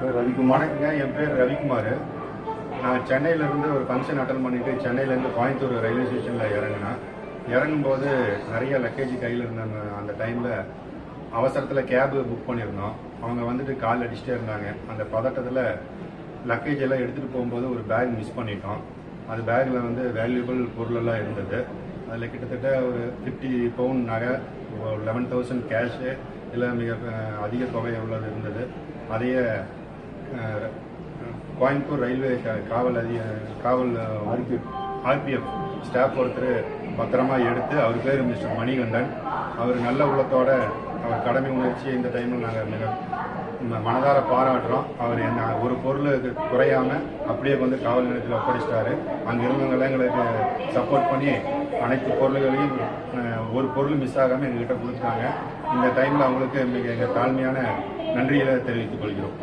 பேர் ரவிக்குமார். வணக்கங்க, என் பேர் ரவிக்குமார். நான் சென்னையிலேருந்து ஒரு ஃபங்க்ஷன் அட்டன் பண்ணிவிட்டு சென்னையிலேருந்து கோயம்புத்தூர் ரயில்வே ஸ்டேஷனில் இறங்கினேன். இறங்கும்போது நிறைய லக்கேஜ் கையில் இருந்தாங்க. அந்த டைமில் அவசரத்தில் கேபு புக் பண்ணியிருந்தோம். அவங்க வந்துட்டு கால் அடிச்சுட்டே இருந்தாங்க. அந்த பதட்டத்தில் லக்கேஜ் எல்லாம் எடுத்துகிட்டு போகும்போது ஒரு பேக் மிஸ் பண்ணிட்டோம். அது பேக்கில் வந்து வேல்யூபிள் பொருளெல்லாம் இருந்தது. அதில் கிட்டத்தட்ட ஒரு 50 பவுன் நகை, 11,000 கேஷு, இல்லை மிக அதிக தொகை உள்ளது இருந்தது. அதையே கோயம்புத்தூர் ரயில்வே காவல் ஆர்பிஎஃப் ஸ்டாஃப் ஒருத்தர் பத்திரமா எடுத்து, அவர் பேர் மிஸ்டர் மணிகண்டன். அவர் நல்ல உள்ளத்தோட அவர் கடமை உணர்ச்சியை இந்த டைமில் நாங்கள் மிக மனதார பாராட்டுறோம். அவர் என்ன ஒரு பொருளுக்கு குறையாமல் அப்படியே வந்து காவல் நிலையத்தில் ஒப்படைச்சிட்டாரு. அங்கே இருந்தவங்களாம் எங்களுக்கு சப்போர்ட் பண்ணி அனைத்து பொருள்களையும் ஒரு பொருள் மிஸ் ஆகாமல் எங்ககிட்ட கொடுத்தாங்க. இந்த டைமில் அவங்களுக்கு எங்கள் தாழ்மையான நன்றியை தெரிவித்துக் கொள்கிறோம்.